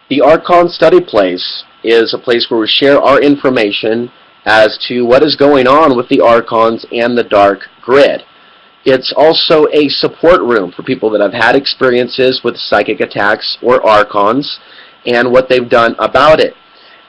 The Archon study place is a place where we share our information as to what is going on with the Archons and the dark grid. It's also a support room for people that have had experiences with psychic attacks or Archons and what they've done about it.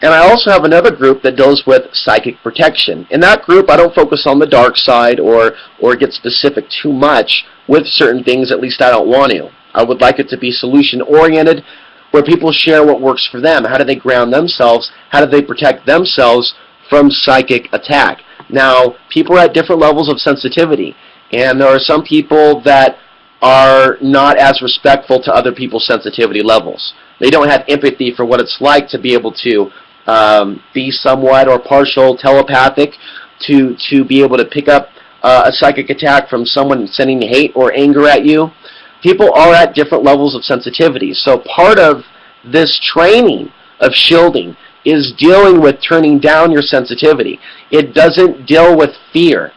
And I also have another group that deals with psychic protection. In that group, I don't focus on the dark side or get specific too much with certain things, at least I don't want to. I would like it to be solution-oriented, where people share what works for them. How do they ground themselves? How do they protect themselves from psychic attack? Now, people are at different levels of sensitivity, and there are some people that are not as respectful to other people's sensitivity levels. They don't have empathy for what it's like to be able to be somewhat or partial telepathic, to be able to pick up a psychic attack from someone sending hate or anger at you. People are at different levels of sensitivity. So part of this training of shielding is dealing with turning down your sensitivity. It doesn't deal with fear.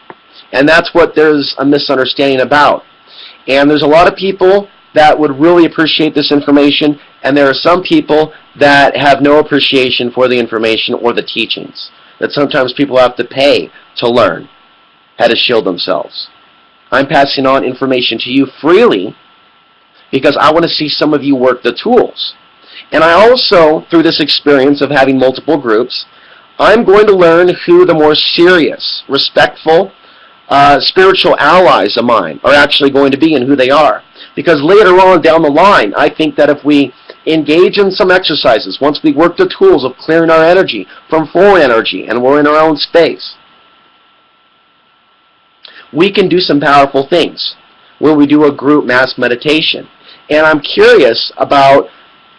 And that's what there's a misunderstanding about. And there's a lot of people that would really appreciate this information, and there are some people that have no appreciation for the information or the teachings, that sometimes people have to pay to learn how to shield themselves. I'm passing on information to you freely because I want to see some of you work the tools. And I also, through this experience of having multiple groups, I'm going to learn who the more serious, respectful, spiritual allies of mine are actually going to be and who they are. Because later on down the line, I think that if we engage in some exercises, once we work the tools of clearing our energy from foreign energy and we're in our own space, we can do some powerful things where we do a group mass meditation. And I'm curious about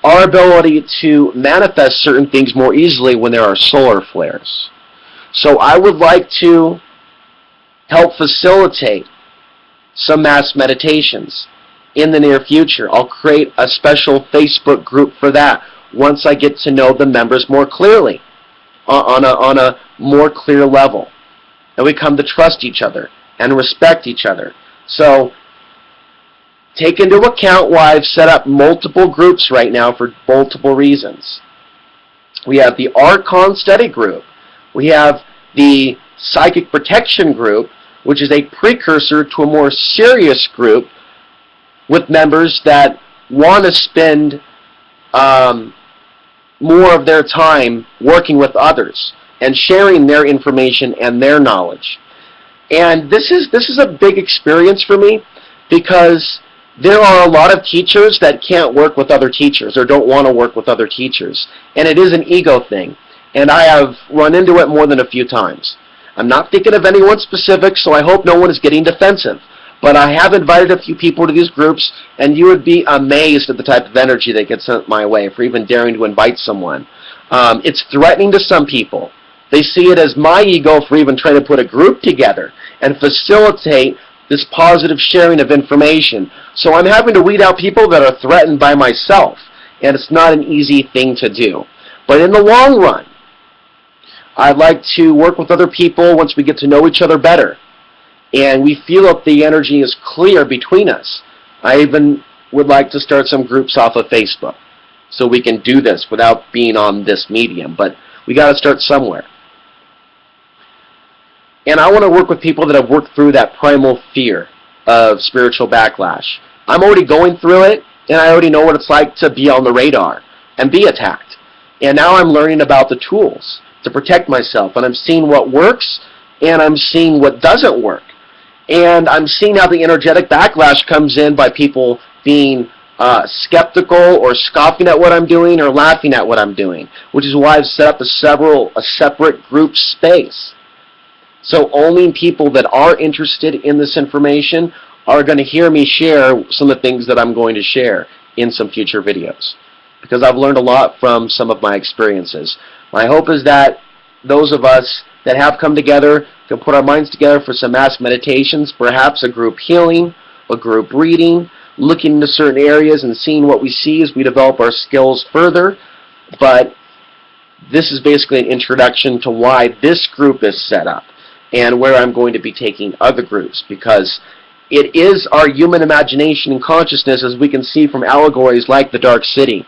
our ability to manifest certain things more easily when there are solar flares. So I would like to help facilitate some mass meditations in the near future. I'll create a special Facebook group for that once I get to know the members more clearly, on a more clear level. And we come to trust each other and respect each other. So take into account why I've set up multiple groups right now for multiple reasons. We have the Archon study group. We have the Psychic Protection group, which is a precursor to a more serious group with members that want to spend more of their time working with others and sharing their information and their knowledge. And this is a big experience for me, because there are a lot of teachers that can't work with other teachers or don't want to work with other teachers. And it is an ego thing. And I have run into it more than a few times. I'm not thinking of anyone specific, so I hope no one is getting defensive. But I have invited a few people to these groups, and you would be amazed at the type of energy that gets sent my way for even daring to invite someone. It's threatening to some people. They see it as my ego for even trying to put a group together and facilitate this positive sharing of information. So I'm having to weed out people that are threatened by myself, and it's not an easy thing to do. But in the long run, I'd like to work with other people once we get to know each other better, and we feel that the energy is clear between us. I even would like to start some groups off of Facebook, so we can do this without being on this medium, but we got to start somewhere. And I want to work with people that have worked through that primal fear of spiritual backlash. I'm already going through it, and I already know what it's like to be on the radar and be attacked. And now I'm learning about the tools to protect myself, and I'm seeing what works, and I'm seeing what doesn't work. And I'm seeing how the energetic backlash comes in by people being skeptical or scoffing at what I'm doing or laughing at what I'm doing, which is why I've set up a separate group space. So only people that are interested in this information are going to hear me share some of the things that I'm going to share in some future videos, because I've learned a lot from some of my experiences. My hope is that those of us that have come together can put our minds together for some mass meditations, perhaps a group healing, a group reading, looking into certain areas and seeing what we see as we develop our skills further. But this is basically an introduction to why this group is set up and where I'm going to be taking other groups, because it is our human imagination and consciousness, as we can see from allegories like the Dark City,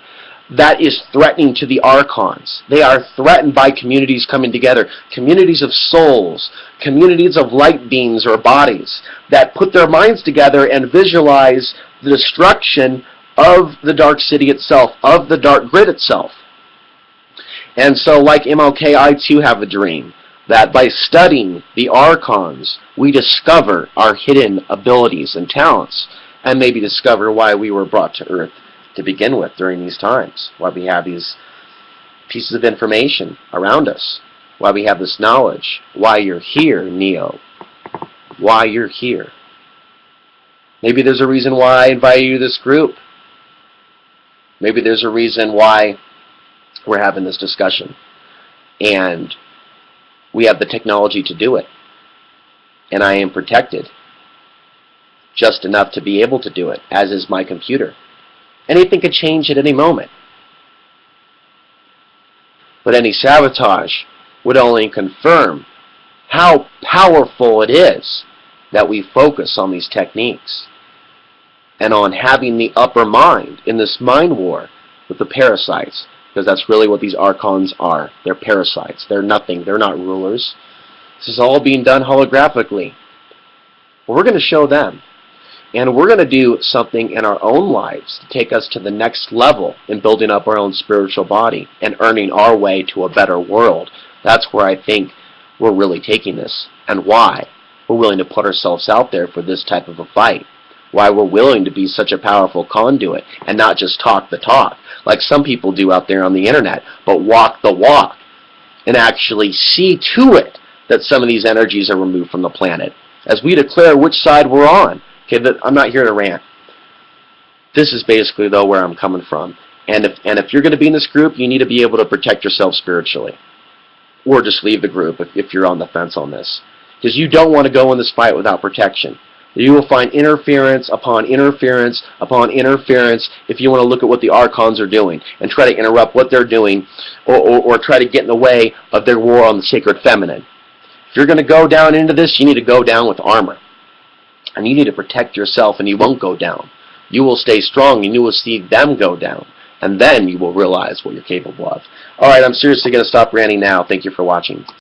that is threatening to the Archons. They are threatened by communities coming together, communities of souls, communities of light beings or bodies that put their minds together and visualize the destruction of the dark city itself, of the dark grid itself. And so, like MLK, I too have a dream that by studying the Archons, we discover our hidden abilities and talents, and maybe discover why we were brought to Earth to begin with during these times, why we have these pieces of information around us, why we have this knowledge, why you're here, Neo, why you're here. Maybe there's a reason why I invited you to this group. Maybe there's a reason why we're having this discussion. And we have the technology to do it. And I am protected just enough to be able to do it, as is my computer. Anything could change at any moment. But any sabotage would only confirm how powerful it is that we focus on these techniques and on having the upper mind in this mind war with the parasites, because that's really what these Archons are. They're parasites. They're nothing. They're not rulers. This is all being done holographically. Well, we're going to show them. And we're going to do something in our own lives to take us to the next level in building up our own spiritual body and earning our way to a better world. That's where I think we're really taking this, and why we're willing to put ourselves out there for this type of a fight. Why we're willing to be such a powerful conduit and not just talk the talk like some people do out there on the internet, but walk the walk and actually see to it that some of these energies are removed from the planet as we declare which side we're on. Okay, but I'm not here to rant. This is basically, though, where I'm coming from. And if you're going to be in this group, you need to be able to protect yourself spiritually. Or just leave the group if you're on the fence on this. Because you don't want to go in this fight without protection. You will find interference upon interference upon interference if you want to look at what the Archons are doing and try to interrupt what they're doing or try to get in the way of their war on the sacred feminine. If you're going to go down into this, you need to go down with armor. And you need to protect yourself, and you won't go down. You will stay strong, and you will see them go down. And then you will realize what you're capable of. All right, I'm seriously going to stop ranting now. Thank you for watching.